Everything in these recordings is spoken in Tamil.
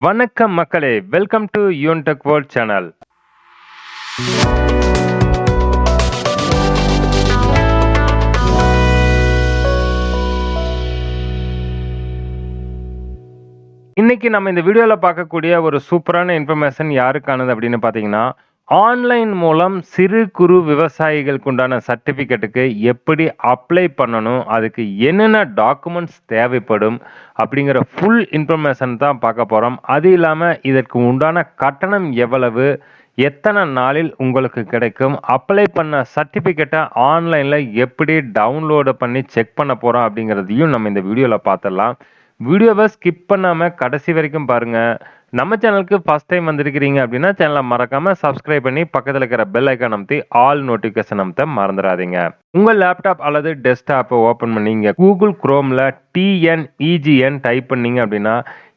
வணக்கம் மக்களே, வெல்கம் டு யூன்டெக் வேர்ல்ட் சேனல். இன்னைக்கு நம்ம இந்த வீடியோல பார்க்கக்கூடிய ஒரு சூப்பரான இன்ஃபர்மேஷன் யாருக்கானது அப்படின்னு பார்த்தீங்கன்னா, ஆன்லைன் மூலம் சிறு குறு விவசாயிகளுக்கு உண்டான சர்டிஃபிகேட்டுக்கு எப்படி அப்ளை பண்ணணும், அதுக்கு என்னென்ன டாக்குமெண்ட்ஸ் தேவைப்படும் அப்படிங்கிற ஃபுல் இன்ஃபர்மேஷன் தான் பார்க்க போறோம். அது இல்லாம இதற்கு உண்டான கட்டணம் எவ்வளவு, எத்தனை நாளில் உங்களுக்கு கிடைக்கும், அப்ளை பண்ண சர்டிஃபிகேட்டை ஆன்லைன்ல எப்படி டவுன்லோடு பண்ணி செக் பண்ண போறோம் அப்படிங்கிறதையும் நம்ம இந்த வீடியோல பார்த்துடலாம். வீடியோவை ஸ்கிப் பண்ணாம கடைசி வரைக்கும் பாருங்க. நம்ம சேனலுக்கு ஃபர்ஸ்ட் டைம் வந்திருக்கிறீங்க அப்படின்னா சேனலை மறக்காம சப்ஸ்கிரைப் பண்ணி பக்கத்தில் இருக்கிற பெல் ஐக்கான் அமைத்தி ஆல் நோட்டிஃபிகேஷன் அமைத்த மறந்துடாதீங்க. உங்க லேப்டாப் அல்லது டெஸ்க்டாப்பை ஓப்பன் பண்ணி கூகுள் குரோம்ல TNEGN டைப் பண்ணீங்க அப்படின்னா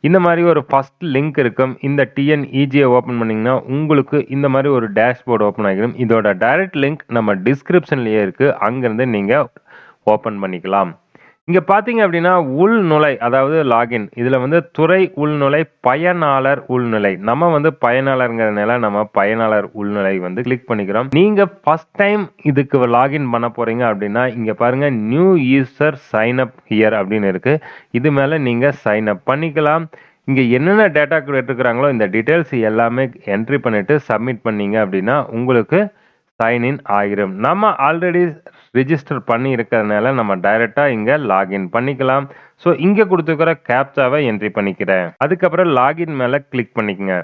இந்த மாதிரி ஒரு ஃபர்ஸ்ட் லிங்க் இருக்கும். இந்த TNEGயை ஓப்பன் பண்ணீங்கன்னா உங்களுக்கு இந்த மாதிரி ஒரு டேஷ்போர்டு ஓப்பன் ஆகிடும். இதோட டைரக்ட் லிங்க் நம்ம டிஸ்கிரிப்ஷன்லயே இருக்கு, அங்கிருந்து நீங்க ஓப்பன் பண்ணிக்கலாம். இங்க பாத்தீங்க அப்படின்னா உள்நுழை, அதாவது லாகின், இதுல வந்து துறை உள்நுழை, பயனாளர் உள்நுழை. நம்ம வந்து பயனாளர்ங்கிறதுனால நம்ம பயனாளர் உள்நுழை வந்து கிளிக் பண்ணிக்கிறோம். நீங்க ஃபர்ஸ்ட் டைம் இதுக்கு லாகின் பண்ண போறீங்க அப்படின்னா இங்க பாருங்க new user sign up here அப்படின்னு இருக்கு. இது மேல நீங்க சைன் அப் பண்ணிக்கலாம். இங்க என்னென்ன டேட்டா எடுத்துக்கிறாங்களோ இந்த டீடைல்ஸ் எல்லாமே என்ட்ரி பண்ணிட்டு சப்மிட் பண்ணீங்க அப்படின்னா உங்களுக்கு சைன்இன் ஆகிரும். நம்ம ஆல்ரெடி ரிஜிஸ்டர் பண்ணி இருக்கிறதுனால நம்ம டைரக்டா இங்க லாகின் பண்ணிக்கலாம். ஸோ இங்க கொடுத்துக்கிற கேப்சாவை என்ட்ரி பண்ணிக்கிறேன். அதுக்கப்புறம் லாகின் மேல கிளிக் பண்ணிக்கங்க.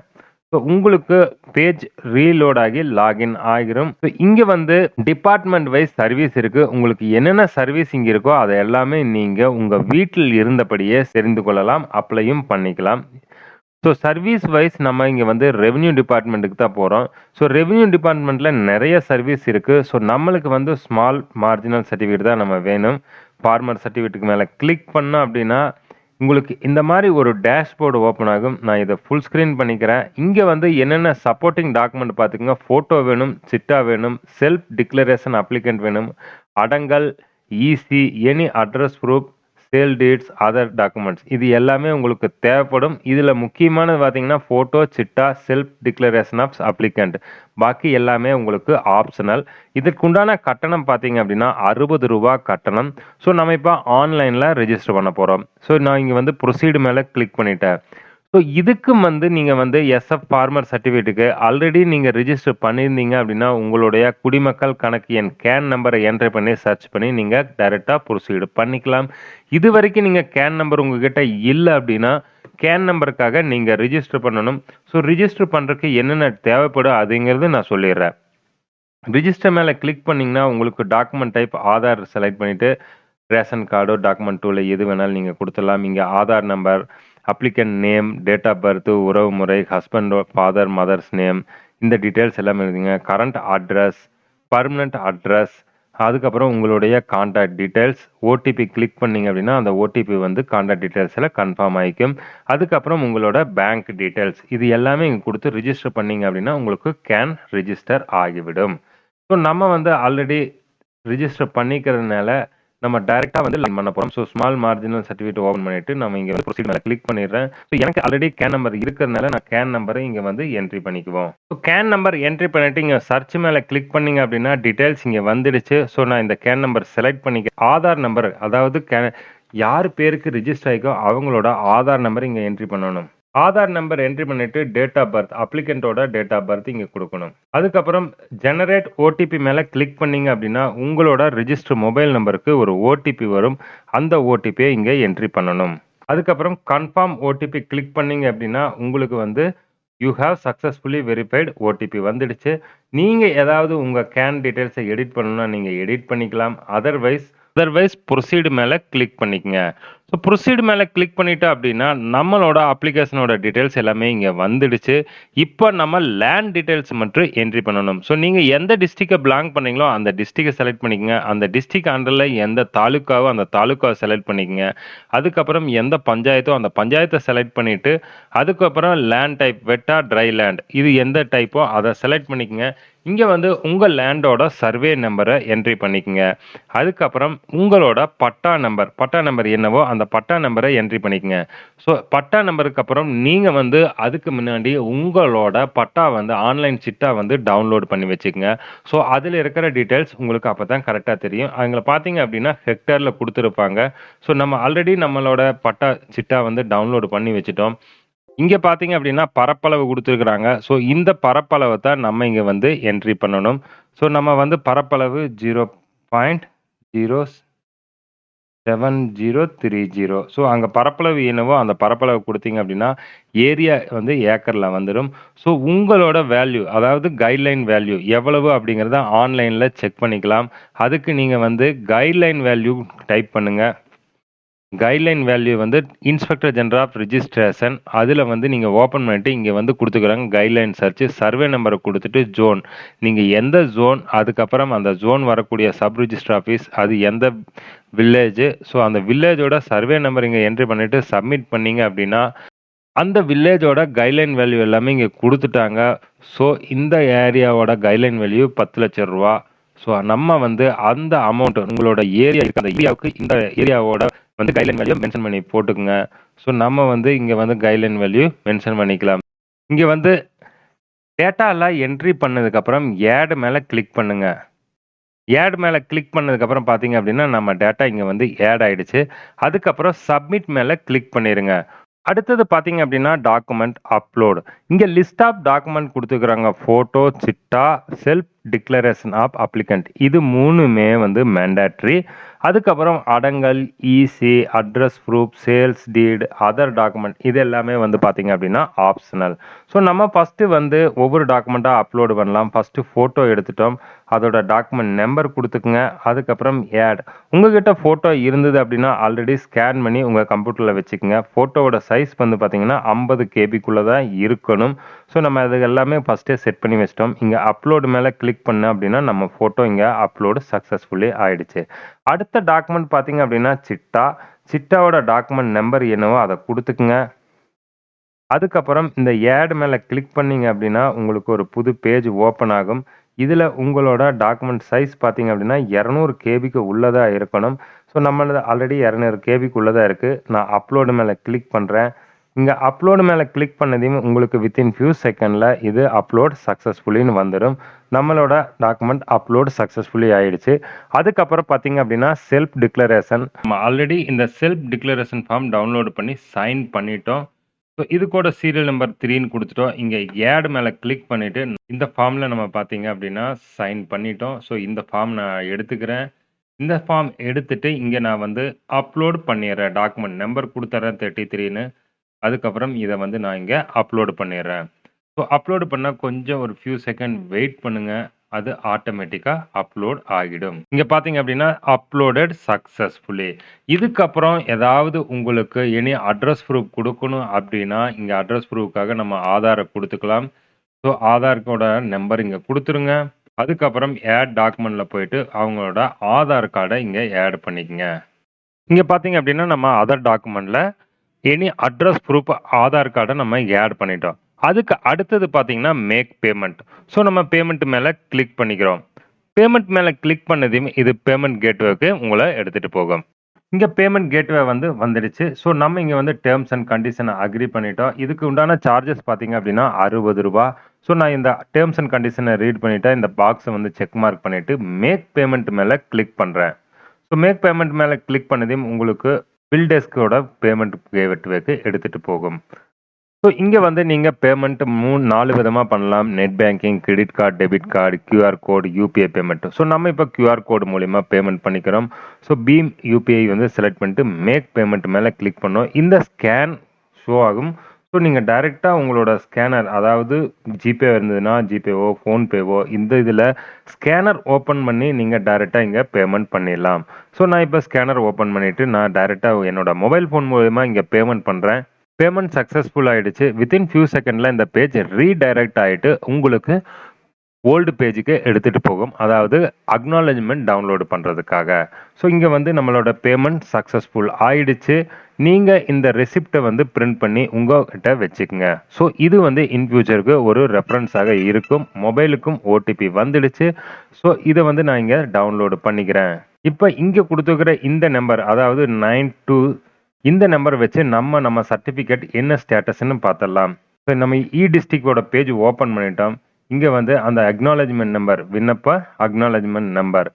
ஸோ உங்களுக்கு பேஜ் ரீலோட் ஆகி லாகின் ஆகிரும். ஸோ இங்க வந்து டிபார்ட்மெண்ட் வைஸ் சர்வீஸ் இருக்கு. உங்களுக்கு என்னென்ன சர்வீஸ் இங்க இருக்கோ அதை எல்லாமே நீங்க உங்க வீட்டில் இருந்தபடியே தெரிந்து கொள்ளலாம், அப்ளையும் பண்ணிக்கலாம். ஸோ சர்வீஸ் வைஸ் நம்ம இங்கே வந்து ரெவென்யூ டிபார்ட்மெண்ட்டுக்கு தான் போகிறோம். ஸோ ரெவென்யூ டிபார்ட்மெண்ட்டில் நிறைய சர்வீஸ் இருக்குது. ஸோ நம்மளுக்கு வந்து ஸ்மால் மார்ஜினல் சர்டிஃபிகேட் தான் நம்ம வேணும். ஃபார்மர் சர்டிஃபிகேட்டுக்கு மேலே கிளிக் பண்ணோம் அப்படின்னா உங்களுக்கு இந்த மாதிரி ஒரு டேஷ்போர்டு ஓப்பன் ஆகும். நான் இதை ஃபுல் ஸ்க்ரீன் பண்ணிக்கிறேன். இங்கே வந்து என்னென்ன சப்போர்ட்டிங் டாக்குமெண்ட் பார்த்துக்கோங்க. ஃபோட்டோ வேணும், சிட்டா வேணும், செல்ஃப் டிக்ளரேஷன் அப்ளிகண்ட் வேணும், அடங்கல், EC, any address proof, sale deeds, other documents, இது எல்லாமே உங்களுக்கு தேவைப்படும். இதில் முக்கியமானது பார்த்தீங்கன்னா ஃபோட்டோ, சிட்டா, செல்ஃப் டிக்ளரேஷன் ஆஃப் அப்ளிகண்ட், பாக்கி எல்லாமே உங்களுக்கு ஆப்ஷனல். இதற்குண்டான கட்டணம் பார்த்தீங்க அப்படின்னா 60 ரூபா கட்டணம். ஸோ நம்ம இப்போ ஆன்லைனில் ரெஜிஸ்டர் பண்ண போகிறோம். ஸோ நான் இங்கே வந்து ப்ரொசீடு மேலே கிளிக் பண்ணிட்டேன். ஸோ இதுக்கும் வந்து நீங்கள் வந்து SF ஃபார்மர் சர்டிஃபிகேட்டுக்கு ஆல்ரெடி நீங்கள் ரிஜிஸ்டர் பண்ணியிருந்தீங்க அப்படின்னா உங்களுடைய குடிமக்கள் கணக்கு எண் கேன் நம்பரை என்ட்ரி பண்ணி சர்ச் பண்ணி நீங்கள் டைரெக்டாக ப்ரொசீடு பண்ணிக்கலாம். இது வரைக்கும் நீங்கள் கேன் நம்பர் உங்ககிட்ட இல்லை அப்படின்னா கேன் நம்பருக்காக நீங்கள் ரிஜிஸ்டர் பண்ணணும். ஸோ ரிஜிஸ்டர் பண்ணுறதுக்கு என்னென்ன தேவைப்படும் அதுங்கிறது நான் சொல்லிடுறேன். ரிஜிஸ்டர் மேலே கிளிக் பண்ணிங்கன்னா உங்களுக்கு டாக்குமெண்ட் டைப் ஆதார் செலக்ட் பண்ணிவிட்டு ரேஷன் கார்டோ டாக்குமெண்ட் டூவில் எது வேணாலும் நீங்கள் கொடுத்துடலாம். இங்கே Aadhaar number, applicant name, date of birth, உறவு முறை, ஹஸ்பண்ட், ஃபாதர், மதர்ஸ் நேம், இந்த டீட்டெயில்ஸ் எல்லாமே இருக்குங்க. கரண்ட் அட்ரஸ், பர்மனண்ட் அட்ரஸ், அதுக்கப்புறம் உங்களுடைய கான்டாக்ட் டீட்டெயில்ஸ். ஓடிபி கிளிக் பண்ணிங்க அப்படின்னா அந்த ஓடிபி வந்து கான்டாக்ட் டீட்டெயில்ஸில் கன்ஃபார்ம் ஆகிக்கும். அதுக்கப்புறம் உங்களோட பேங்க் டீட்டெயில்ஸ், இது எல்லாமே இங்கே கொடுத்து ரிஜிஸ்டர் பண்ணிங்க அப்படின்னா உங்களுக்கு கேன் ரிஜிஸ்டர் ஆகிவிடும். ஸோ நம்ம வந்து ஆல்ரெடி ரிஜிஸ்டர் பண்ணிக்கிறதுனால நம்ம டைரெக்டாக வந்து லைன் பண்ண போகிறோம். So small marginal certificate open பண்ணிட்டு நம்ம இங்கே வந்து ப்ரொசீட் மேலே கிளிக் பண்ணிடுறேன். ஸோ எனக்கு ஆல்ரெடி கேன் நம்பர் இருக்கிறதுனால நான் கேன் நம்பரை இங்கே வந்து என்ட்ரி பண்ணிக்குவோம். ஸோ கேன் நம்பர் என்ட்ரி பண்ணிட்டு இங்கே சர்ச் மேலே கிளிக் பண்ணிங்க அப்படின்னா டீட்டெயில்ஸ் இங்கே வந்துடுச்சு. ஸோ நான் இந்த கேன் நம்பர் செலக்ட் பண்ணிக்க, ஆதார் நம்பர், அதாவது யார் பேருக்கு ரிஜிஸ்டர் ஆகிக்கோ அவங்களோட ஆதார் நம்பர் இங்கே என்ட்ரி பண்ணணும். ஆதார் நம்பர் என்ட்ரி பண்ணிட்டு டேட் ஆஃப் பர்த், அப்ளிகண்டோட டேட் ஆஃப் பர்த் இங்கே கொடுக்கணும். அதுக்கப்புறம் ஜெனரேட் ஓடிபி மேலே கிளிக் பண்ணீங்க அப்படின்னா உங்களோட ரிஜிஸ்டர் மொபைல் நம்பருக்கு ஒரு ஓடிபி வரும். அந்த ஓடிபியை இங்கே என்ட்ரி பண்ணணும். அதுக்கப்புறம் கன்ஃபார்ம் ஓடிபி கிளிக் பண்ணீங்க அப்படின்னா உங்களுக்கு வந்து you have successfully verified OTP வந்துடுச்சு. நீங்கள் ஏதாவது உங்கள் கேன் டீட்டெயில்ஸை எடிட் பண்ணணும்னா நீங்கள் எடிட் பண்ணிக்கலாம். அதர்வைஸ் ப்ரொசீடு மேலே கிளிக் பண்ணிக்கங்க. ஸோ ப்ரொசீடு மேலே கிளிக் பண்ணிட்டோம் அப்படின்னா நம்மளோட அப்ளிகேஷனோட டீட்டெயில்ஸ் எல்லாமே இங்கே வந்துடுச்சு. இப்போ நம்ம லேண்ட் டீட்டெயில்ஸ் மட்டும் என்ட்ரி பண்ணணும். ஸோ நீங்கள் எந்த டிஸ்ட்ரிக்டை பிலாங் பண்ணீங்களோ அந்த டிஸ்ட்ரிக்டை செலக்ட் பண்ணிக்கங்க. அந்த டிஸ்ட்ரிக்ட் அண்டரில் எந்த தாலுக்காவோ அந்த தாலுக்காவை செலக்ட் பண்ணிக்கங்க. அதுக்கப்புறம் எந்த பஞ்சாயத்தோ அந்த பஞ்சாயத்தை செலக்ட் பண்ணிவிட்டு அதுக்கப்புறம் லேண்ட் டைப், வெட்டா, ட்ரை லேண்ட், இது எந்த டைப்போ அதை செலக்ட் பண்ணிக்கங்க. இங்க வந்து உங்க லேண்டோட சர்வே நம்பரை என்ட்ரி பண்ணிக்கங்க. அதுக்கப்புறம் உங்களோட பட்டா நம்பர் என்னவோ அந்த பட்டா நம்பரை என்ட்ரி பண்ணிக்கங்க. ஸோ பட்டா நம்பருக்கு அப்புறம் நீங்க வந்து அதுக்கு முன்னாடி உங்களோட பட்டா வந்து ஆன்லைன் சிட்டா வந்து டவுன்லோட் பண்ணி வச்சுக்கங்க. ஸோ அதில் இருக்கிற டீட்டெயில்ஸ் உங்களுக்கு அப்போ தான் கரெக்டாக தெரியும். அவங்கள பார்த்தீங்க அப்படின்னா ஹெக்டேரில் கொடுத்துருப்பாங்க. ஸோ நம்ம ஆல்ரெடி நம்மளோட பட்டா சிட்டா வந்து டவுன்லோட் பண்ணி வச்சுட்டோம். இங்க பார்த்தீங்க அப்படின்னா பரப்பளவு குடுத்துருக்காங்க. ஸோ இந்த பரப்பளவ தான் நம்ம இங்க வந்து என்ட்ரி பண்ணணும். ஸோ நம்ம வந்து பரப்பளவு 0.07030. ஸோ அங்க பரப்பளவு என்னவோ அந்த பரப்பளவு குடுத்தீங்க அப்படின்னா, ஏரியா வந்து ஏக்கர்ல வந்துரும். ஸோ உங்களோட வேல்யூ அதாவது கைட்லைன் வேல்யூ எவ்வளவு அப்படிங்கிறத ஆன்லைன்ல செக் பண்ணிக்கலாம். அதுக்கு நீங்க வந்து கைட்லைன் வேல்யூ டைப் பண்ணுங்க. கைட்லைன் வேல்யூ வந்து இன்ஸ்பெக்டர் ஜெனரல் ஆஃப் ரிஜிஸ்ட்ரேஷன் அதில் வந்து நீங்கள் ஓப்பன் பண்ணிட்டு இங்கே வந்து கொடுத்துக்கிறாங்க கைட்லைன் சர்ச் சர்வே நம்பரை கொடுத்துட்டு ஜோன் நீங்கள் எந்த ஜோன் அதுக்கப்புறம் அந்த ஜோன் வரக்கூடிய சப் ரிஜிஸ்டர் ஆஃபீஸ் அது எந்த வில்லேஜ் ஸோ அந்த வில்லேஜோட சர்வே நம்பர் இங்கே என்ட்ரி பண்ணிட்டு சப்மிட் பண்ணீங்க அப்படின்னா அந்த வில்லேஜோட கைட்லைன் வேல்யூ எல்லாமே இங்கே கொடுத்துட்டாங்க. ஸோ இந்த ஏரியாவோட கைட்லைன் வேல்யூ 10,00,000 ரூபா. ஸோ நம்ம வந்து அந்த அமௌண்ட் உங்களோட ஏரியா அந்த ஏரியாவுக்கு இந்த ஏரியாவோட வந்து கைட்லைன் வேல்யூ மென்ஷன் பண்ணி போட்டுக்குங்க. ஸோ நம்ம வந்து இங்கே வந்து கைட்லைன் வேல்யூ மென்ஷன் பண்ணிக்கலாம். இங்கே வந்து டேட்டாலாம் என்ட்ரி பண்ணதுக்கப்புறம் ஆட் மேலே கிளிக் பண்ணுங்க. ஆட் மேலே கிளிக் பண்ணதுக்கப்புறம் பார்த்தீங்க அப்படின்னா நம்ம டேட்டா இங்கே வந்து ஆட் ஆயிடுச்சு. அதுக்கப்புறம் சப்மிட் மேலே கிளிக் பண்ணிடுங்க. அடுத்தது பார்த்தீங்க அப்படின்னா டாக்குமெண்ட் அப்லோட். இங்கே லிஸ்ட் ஆஃப் டாக்குமெண்ட் கொடுத்துருக்குறாங்க. ஃபோட்டோ, சிட்டா, செல்ஃப் டிக்ளரேஷன் ஆஃப் அப்ளிகண்ட். இது 3மே வந்து மேண்டேட்ரி. அதுக்கப்புறம் அடங்கல், இசி, அட்ரஸ் ப்ரூஃப், சேல்ஸ் டீட், அதர் டாக்குமெண்ட் இது எல்லாமே வந்து பார்த்தீங்க அப்படின்னா ஆப்ஷனல். ஸோ நம்ம ஃபஸ்ட்டு வந்து ஒவ்வொரு டாக்குமெண்ட்டாக அப்லோடு பண்ணலாம். ஃபஸ்ட்டு ஃபோட்டோ எடுத்துட்டோம். அதோட டாக்குமெண்ட் நம்பர் கொடுத்துக்குங்க. அதுக்கப்புறம் ஆட் உங்ககிட்ட ஃபோட்டோ இருந்தது அப்படின்னா ஆல்ரெடி ஸ்கேன் பண்ணி உங்கள் கம்ப்யூட்டரில் வச்சுக்கோங்க. ஃபோட்டோவோட சைஸ் வந்து பார்த்தீங்கன்னா 50 கேபிக்குள்ளே தான் இருக்கணும். ஸோ நம்ம அது எல்லாமே ஃபஸ்ட்டே செட் பண்ணி வச்சிட்டோம். இங்கே அப்லோடு மேலே கிளிக் பண்ண அப்படின்னா நம்ம ஃபோட்டோ இங்கே அப்லோடு சக்ஸஸ்ஃபுல்லி ஆயிடுச்சு. அடுத்த டாக்குமெண்ட் பார்த்தீங்க அப்படின்னா சிட்டாவோட டாக்குமெண்ட் நம்பர் என்னவோ அதை கொடுத்துக்குங்க. அதுக்கப்புறம் இந்த ஆட் மேலே கிளிக் பண்ணீங்க அப்படின்னா உங்களுக்கு ஒரு புது பேஜ் ஓப்பன் ஆகும். இதில் உங்களோட டாக்குமெண்ட் சைஸ் பார்த்தீங்க அப்படின்னா 200 கேபிக்கு உள்ளதாக இருக்கணும். ஸோ நம்மளது ஆல்ரெடி 200 கேபிக்கு உள்ளதாக இருக்குது. நான் அப்லோடு மேலே கிளிக் பண்ணுறேன். இங்கே அப்லோடு மேலே கிளிக் பண்ணதையும் உங்களுக்கு வித்தின் ஃபியூ செகண்டில் இது அப்லோட் சக்ஸஸ்ஃபுல்லின்னு வந்துடும். நம்மளோட டாக்குமெண்ட் அப்லோட் சக்ஸஸ்ஃபுல்லி ஆயிடுச்சு. அதுக்கப்புறம் பார்த்தீங்க அப்படின்னா செல்ஃப் டிக்ளரேஷன். நம்ம ஆல்ரெடி இந்த செல்ஃப் டிக்ளரேஷன் ஃபார்ம் டவுன்லோடு பண்ணி சைன் பண்ணிட்டோம். ஸோ இது கூட சீரியல் நம்பர் 3ன்னு கொடுத்துட்டோம். இங்கே ஆட் மேலே கிளிக் பண்ணிவிட்டு இந்த ஃபார்மில் நம்ம பார்த்தீங்க அப்படின்னா சைன் பண்ணிட்டோம். ஸோ இந்த ஃபார்ம் நான் எடுத்துக்கிறேன். இந்த ஃபார்ம் எடுத்துட்டு இங்கே நான் வந்து அப்லோட் பண்ணிடுறேன். டாக்குமெண்ட் நம்பர் கொடுத்துட்றேன் 33ன்னு. அதுக்கப்புறம் இதை வந்து நான் இங்கே அப்லோடு பண்ணிடுறேன். ஸோ அப்லோடு பண்ணால் கொஞ்சம் ஒரு ஃபியூ செகண்ட் வெயிட் பண்ணுங்கள். அது ஆட்டோமேட்டிக்காக அப்லோட் ஆகிடும். இங்கே பார்த்தீங்க அப்படின்னா அப்லோடட் சக்ஸஸ்ஃபுல்லி. இதுக்கப்புறம் ஏதாவது உங்களுக்கு எனி அட்ரஸ் ப்ரூஃப் கொடுக்கணும் அப்படின்னா இங்கே அட்ரஸ் ப்ரூஃப்காக நம்ம ஆதாரை கொடுத்துக்கலாம். ஸோ ஆதார்க்கோட நம்பர் இங்கே கொடுத்துருங்க. அதுக்கப்புறம் ஆட் டாக்குமெண்ட்டில் போயிட்டு அவங்களோட ஆதார் கார்டை இங்கே ஆட் பண்ணிக்கங்க. இங்கே பார்த்தீங்க அப்படின்னா நம்ம அதர் டாக்குமெண்ட்டில் எனி அட்ரஸ் ப்ரூஃப் ஆதார் கார்டை நம்ம ஆட் பண்ணிட்டோம். அதுக்கு அடுத்தது பார்த்தீங்கன்னா மேக் பேமெண்ட். ஸோ நம்ம பேமெண்ட் மேலே கிளிக் பண்ணிக்கிறோம். பேமெண்ட் மேலே கிளிக் பண்ணதையும் இது பேமெண்ட் கேட்வேக்கு உங்களை எடுத்துகிட்டு போகும். இங்கே பேமெண்ட் கேட்வே வந்து வந்துடுச்சு. ஸோ நம்ம இங்கே வந்து டேர்ம்ஸ் அண்ட் கண்டிஷனை அக்ரி பண்ணிட்டோம். இதுக்கு உண்டான சார்ஜஸ் பார்த்தீங்க அப்படின்னா 60 ரூபா. ஸோ நான் இந்த டேர்ம்ஸ் அண்ட் கண்டிஷனை ரீட் பண்ணிவிட்டு இந்த பாக்ஸை வந்து செக் மார்க் பண்ணிவிட்டு மேக் பேமெண்ட் மேலே கிளிக் பண்ணுறேன். ஸோ மேக் பேமெண்ட் மேலே கிளிக் பண்ணதையும் உங்களுக்கு பில் டெஸ்கோட பேமெண்ட் கேட்வேக்கு எடுத்துகிட்டு போகும். ஸோ இங்கே வந்து நீங்கள் பேமெண்ட் 4 விதமாக பண்ணலாம். Net banking, credit card, debit card, QR code, UPI payment. So நம்ம இப்போ கியூஆர் கோடு மூலிமா பேமெண்ட் பண்ணிக்கிறோம். ஸோ பீம் யூபிஐ வந்து செலக்ட் பண்ணிட்டு மேக் பேமெண்ட் மேலே கிளிக் பண்ணோம். இந்த ஸ்கேன் ஷோ ஆகும். ஸோ நீங்கள் டைரெக்டாக உங்களோட ஸ்கேனர் அதாவது ஜிபே இருந்ததுன்னா ஜிபேவோ ஃபோன்பேவோ இந்த இதில் ஸ்கேனர் ஓப்பன் பண்ணி நீங்கள் டைரெக்டாக இங்கே பேமெண்ட் பண்ணிடலாம். ஸோ நான் இப்போ ஸ்கேனர் ஓப்பன் பண்ணிவிட்டு நான் டைரெக்டாக என்னோட மொபைல் ஃபோன் மூலமா இங்கே பேமெண்ட் பண்ணுறேன். பேமெண்ட் சக்ஸஸ்ஃபுல் ஆயிடுச்சு. வித்தின் ஃபியூ செகண்டில் இந்த பேஜ் ரீடைரக்ட் ஆகிட்டு உங்களுக்கு ஓல்டு பேஜுக்கு எடுத்துட்டு போகும். அதாவது அக்னாலஜ்மென்ட் டவுன்லோட் பண்றதுக்காக. ஸோ இங்க வந்து நம்மளோட பேமெண்ட் சக்சஸ்ஃபுல் ஆயிடுச்சு. நீங்க இந்த ரெசிப்ட்ட வந்து பிரிண்ட் பண்ணி உங்ககிட்ட வச்சுக்கங்க. ஸோ இது வந்து இன் ஃபியூச்சருக்கு ஒரு ரெஃபரன்ஸாக இருக்கும். மொபைலுக்கும் ஓடிபி வந்துடுச்சு. ஸோ இத வந்து நான் இங்க டவுன்லோட் பண்ணிக்கிறேன். இப்ப இங்க குடுத்துருக்கிற இந்த நம்பர் அதாவது 92 இந்த நம்பர் வச்சு நம்ம சர்டிஃபிகேட் என்ன ஸ்டேட்டஸ்ன்னு பார்த்துடலாம். இப்ப நம்ம டிஸ்ட்ரிக்ட்டோட பேஜ் ஓப்பன் பண்ணிட்டோம். இங்க வந்து அந்த அக்னாலஜ்மென்ட் நம்பர் விண்ணப்ப அக்னாலஜ்மென்ட் நம்பர்.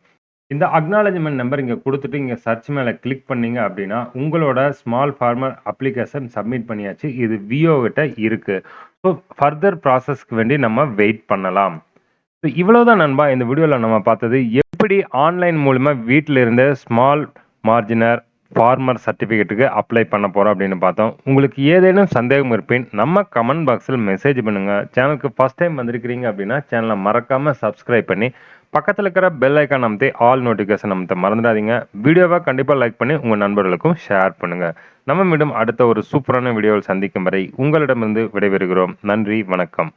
இந்த அக்னாலஜ்மென்ட் நம்பர் இங்க குடுத்துட்டு இங்க சர்ச் மேல கிளிக் பண்ணீங்க அப்படின்னா, உங்களோட ஸ்மால் ஃபார்மர் அப்ளிகேஷன் சப்மிட் பண்ணியாச்சு. இது விஓ கிட்ட இருக்கு. ஸோ ஃபர்தர் ப்ராசஸ்க்கு வேண்டி நம்ம வெயிட் பண்ணலாம். ஸோ இவ்வளவுதான் நண்பா இந்த வீடியோல நம்ம பார்த்தது. எப்படி ஆன்லைன் மூலமா வீட்ல இருந்தே ஸ்மால் மார்ஜினர் ஃபார்மர் சர்டிஃபிகேட்டுக்கு அப்ளை பண்ண போறோம் அப்படின்னு பார்த்தோம். உங்களுக்கு ஏதேனும் சந்தேகம் இருப்பின் நம்ம கமெண்ட் பாக்ஸில் மெசேஜ் பண்ணுங்க. சேனலுக்கு ஃபர்ஸ்ட் டைம் வந்திருக்கிறீங்க அப்படின்னா சேனலை மறக்காம சப்ஸ்கிரைப் பண்ணி பக்கத்தில் இருக்கிற பெல் ஐக்கான் அமைத்து ஆல் நோட்டிஃபிகேஷன் அமைத்த மறந்துடாதீங்க. வீடியோவை கண்டிப்பாக லைக் பண்ணி உங்கள் நண்பர்களுக்கும் ஷேர் பண்ணுங்க. நம்ம மீண்டும் அடுத்த ஒரு சூப்பரான வீடியோவில் சந்திக்கும் வரை உங்களிடமிருந்து விடைபெறுகிறோம். நன்றி, வணக்கம்.